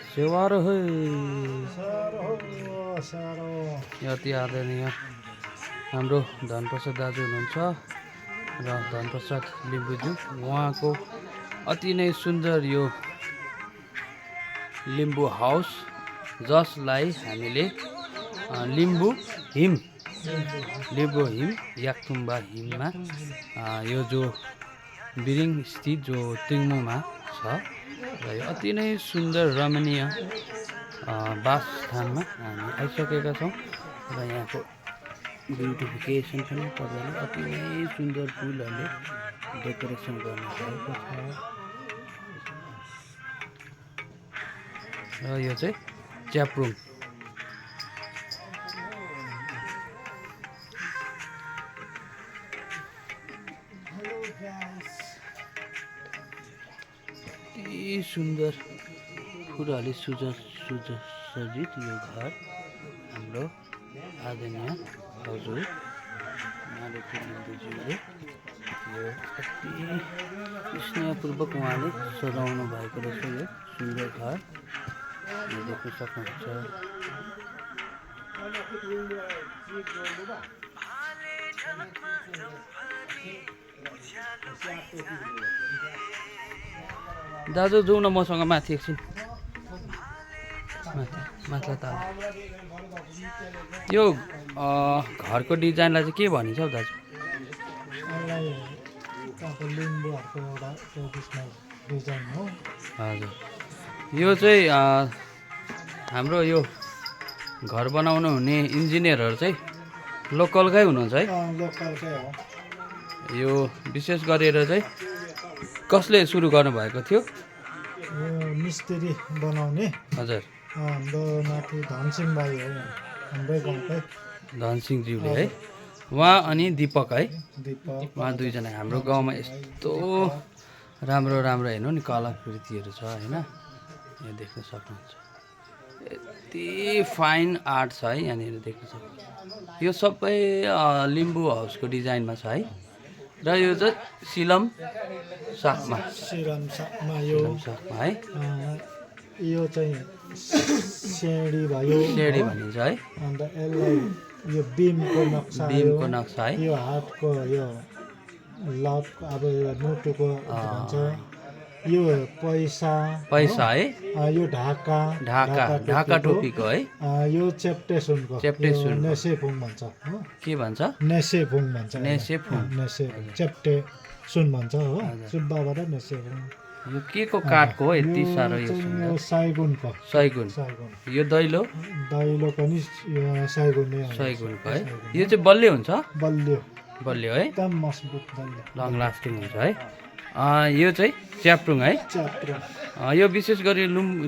सेवारो है सारो अति आदरणीय हाम्रो धनप्रसाद दाजु हुनुहुन्छ र धनप्रसाद लिम्बुज्यू उहाँको अति नै सुन्दर यो लिम्बू हाउस जसलाई हामीले लिम्बू हिम याकथुम्बा हिममा यो जो बिरिङ स्थित जो तिङ्मोमा छ र यो अति नै सुन्दर रमणीय वासस्थानमा हामी आइसकेका छौँ र यहाँको ब्युटिफिकेसन पनि तपाईँले अति नै सुन्दर फुलहरूले डेकोरेसन गर्नुभएको छ र यो चाहिँ च्याप्रुङ सुन्दर कुराले सुसज्जित यो घर हाम्रो आदरणीय हजुर मारुति लिम्बुज्यूले यो अति स्नेहपूर्वक उहाँले सजाउनु भएको रहेछ यो सुन्दर घर देख्न सक्नुहुन्छ। दाजु जाउँ न मसँग माथि एकछिन माथि त यो घरको डिजाइनलाई चाहिँ के भनिन्छ हौ दाजु? लिम्बूहरूको एउटा ट्रेडिसनल डिजाइन हो। हजुर यो चाहिँ हाम्रो यो घर बनाउनु हुने इन्जिनियरहरू चाहिँ लोकलकै हुनुहुन्छ है? लोकलकै हो। यो विशेष गरेर चाहिँ कसले सुरु गर्नुभएको थियो? यो मिस्त्री बनाउने हजुर हाम्रो माथि धनसिंह भाइ हो, हाम्रै गाउँकै धनसिंहज्यूले है। उहाँ अनि दिपक है, दिपक उहाँ दुईजना हाम्रो गाउँमा यस्तो राम्रो राम्रो हेर्नु नि कलाकृतिहरू छ होइन, यहाँ देख्न सक्नुहुन्छ। यति फाइन आर्ट छ है यहाँनिर देख्न सक्नुहुन्छ। यो सबै लिम्बू हाउसको डिजाइनमा छ है र यो चाहिँ सिलम साकमा यो है, यो चाहिँ सेडी भयो, सेडी भनिन्छ है। अन्त यसलाई यो बिमको नक्सा है, यो हातको यो लक अब मुटुको भन्छ, यो पैसा है, यो ढाका टोपीको है, यो चेप्टे सुनको नेसेफुङ भन्छ। के भन्छ? नेसेफुङ भन्छ। नेसेफुङ चेप्टे सुन भन्छ हो, सुब्बाबाट नेसेफुङ। यो के को काठको हो यति साह्रो? यो सैगुनको। यो दैलो पनि सैगुनको है। यो चाहिँ बलियो हुन्छ? बलियो है, एकदम मजबुत बलियो, लङ लास्टिङ हुन्छ है। यो चाहिँ च्याप्रुङ है। यो विशेष गरी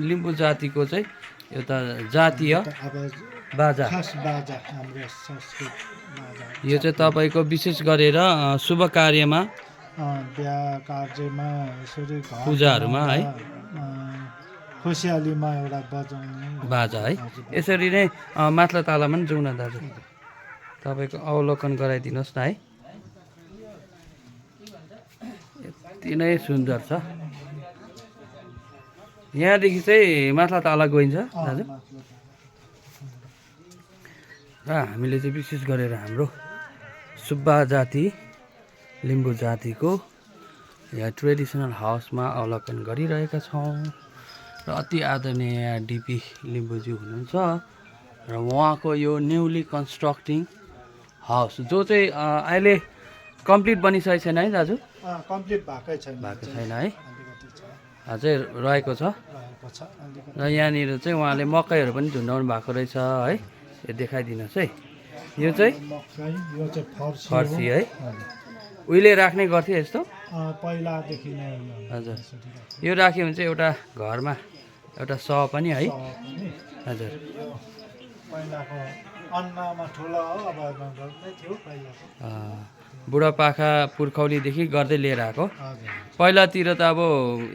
लिम्बू जातिको चाहिँ एउटा जातीय बाजा। यो चाहिँ तपाईँको विशेष गरेर शुभ कार्यमा, बिहा कार्यमा, यसरी पूजाहरूमा है, खुसियालीमा एउटा बजाउने बाजा है। यसरी नै माथिल्लो तालामा पनि जाउँ न दाजु, तपाईँको अवलोकन गराइदिनुहोस् न है। यति नै सुन्दर छ। यहाँदेखि चाहिँ माथिल्लो ताला गइन्छ दाजु। र हामीले चाहिँ विशेष गरेर हाम्रो सुब्बा जाति लिम्बू जातिको यहाँ ट्रेडिसनल हाउसमा अवलोकन गरिरहेका छौँ र अति आदरणीय डिपी लिम्बुज्यू हुनुहुन्छ र उहाँको यो न्युली कन्स्ट्रक्टिङ हाउस जो चाहिँ अहिले कम्प्लिट बनिसकेको छैन है दाजु? कम्प्लिट भएकै छैन है, अझै रहेको छ। र यहाँनिर चाहिँ उहाँले मकैहरू पनि झुन्डाउनु भएको रहेछ है। यो देखाइदिनुहोस् है। यो चाहिँ मकै, यो चाहिँ फर्सी हो। फर्सी है। हजुर। उहिले राख्ने गर्थ्यो यस्तो। पहिलादेखि नै हजुर। यो राख्यो भने चाहिँ एउटा घरमा एउटा सह पनि है। पनि हजुर। यो पहिलाको अन्नमा ठुलो हो, अब गर्दै थियो पहिलाको। बुढापाका पुर्खौलीदेखि गर्दै लिएर आएको। हजुर। पहिलातिर त अब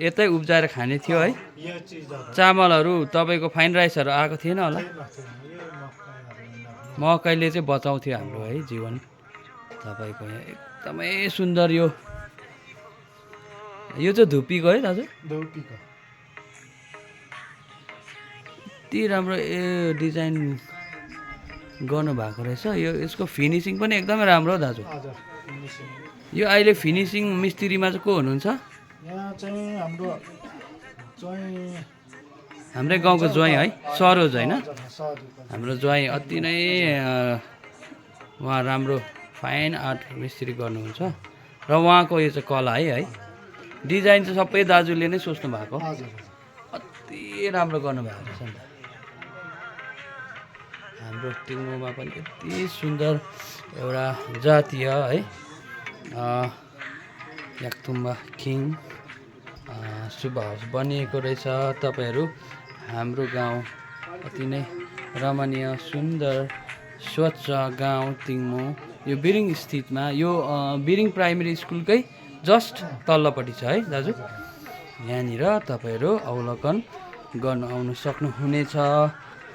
यतै उब्जाएर खाने थियो है। यो चिजहरू चामलहरू तपाईँको फाइन राइसहरू आएको थिएन होला। थिएन, थिएन। यो मकैहरू मकैले चाहिँ बचाउँथ्यो हाम्रो है जीवन। तपाईँको यहाँ एकदमै सुन्दर यो चाहिँ धुप्पीको है दाजु। धुपीको यति राम्रो डिजाइन गर्नुभएको रहेछ। यो यसको फिनिसिङ पनि एकदमै राम्रो हो दाजु। हजुर। फिनिसिङ। यो अहिले फिनिसिङ मिस्त्रीमा चाहिँ को हुनुहुन्छ? यहाँ चाहिँ हाम्रो हाम्रै गाउँको ज्वाइँ है, सरोज होइन? सरोज। हाम्रो ज्वाइँ अति नै उहाँ राम्रो फाइन आर्ट मिस्त्री गर्नुहुन्छ र उहाँको यो चाहिँ कला है। डिजाइन चाहिँ सबै दाजुले नै सोच्नु भएको। हजुर। अति राम्रो गर्नुभएको रहेछ नि त। हाम्रो टिङ्गोमा पनि यति सुन्दर एउटा जातीय है याक्थुम्बा किङ सुब्बा हाउस बनिएको रहेछ। तपाईँहरू हाम्रो गाउँ अति नै रमणीय सुन्दर स्वच्छ गाउँ टिङ्मो, यो बिरिङ स्थितमा, यो बिरिङ प्राइमेरी स्कुलकै जस्ट तल्लोपट्टि छ है दाजु। यहाँनिर तपाईँहरू अवलोकन गर्न आउनु सक्नुहुनेछ।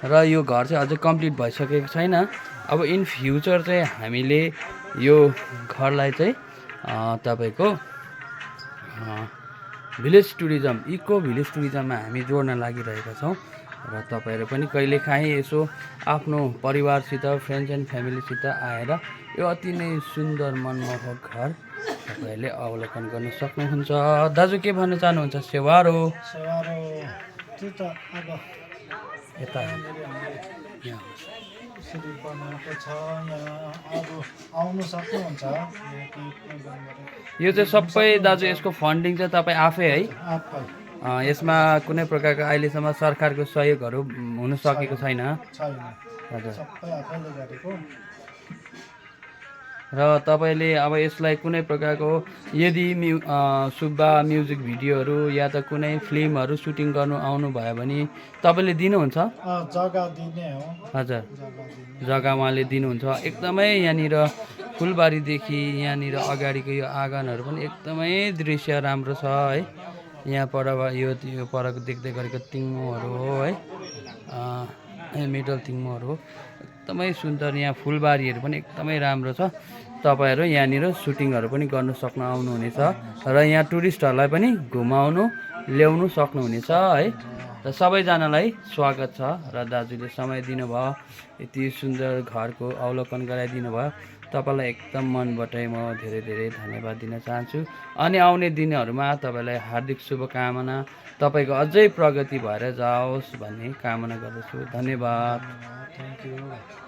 र यो घर चाहिँ अझै कम्प्लिट भइसकेको छैन। अब इन फ्युचर चाहिँ हामीले यो घरलाई चाहिँ तपाईँको भिलेज टुरिज्म, इको भिलेज टुरिज्ममा हामी जोड्न लागिरहेका छौँ। र तपाईँहरू पनि कहिलेकाहीँ यसो आफ्नो परिवारसित, फ्रेन्ड्स एन्ड फ्यामिलीसित आएर यो अति नै सुन्दर मनमोहक घर तपाईँहरूले अवलोकन गर्न सक्नुहुन्छ। दाजु के भन्न चाहनुहुन्छ? सेवारो त्यो त अब यता बनाएको छ। यहाँ अब आउनु सक्नुहुन्छ। यो चाहिँ सबै दाजु यसको फन्डिङ चाहिँ तपाईँ आफै है? आफै। यसमा कुनै प्रकारको अहिलेसम्म सरकारको सहयोगहरू हुन सकेको छैन। छैन। हजुर। सबै आफैले गरेको। र तपाईँले अब यसलाई कुनै प्रकारको यदि सुब्बा म्युजिक भिडियोहरू या त कुनै फिल्महरू सुटिङ गर्नु आउनुभयो भने तपाईँले दिनुहुन्छ? जग्गा दिने हो। हजुर। जग्गा उहाँले दिनुहुन्छ। एकदमै यहाँनिर फुलबारीदेखि यहाँनिर अगाडिको यो आँगनहरू पनि एकदमै दृश्य राम्रो छ है। यहाँ पर यो परको देख्दै गरेको टिङ्मोहरू हो है, मिडल टिङ्मोहरू हो। एकदमै सुन्दर। यहाँ फुलबारीहरू पनि एकदमै राम्रो छ। तपाईँहरू यहाँनिर सुटिङहरू पनि गर्न सक्नु आउनुहुनेछ र यहाँ टुरिस्टहरूलाई पनि घुमाउनु ल्याउनु सक्नुहुनेछ है। र सबैजनालाई स्वागत छ। र दाजुले समय दिनुभयो, यति सुन्दर घरको अवलोकन गराइदिनु भयो। तपाईँलाई एकदम मनबाटै म धेरै धेरै धन्यवाद दिन चाहन्छु। अनि आउने दिनहरूमा तपाईँलाई हार्दिक शुभकामना, तपाईँको अझै प्रगति भएर जाओस् भन्ने कामना गर्दछु। धन्यवाद। Thank you.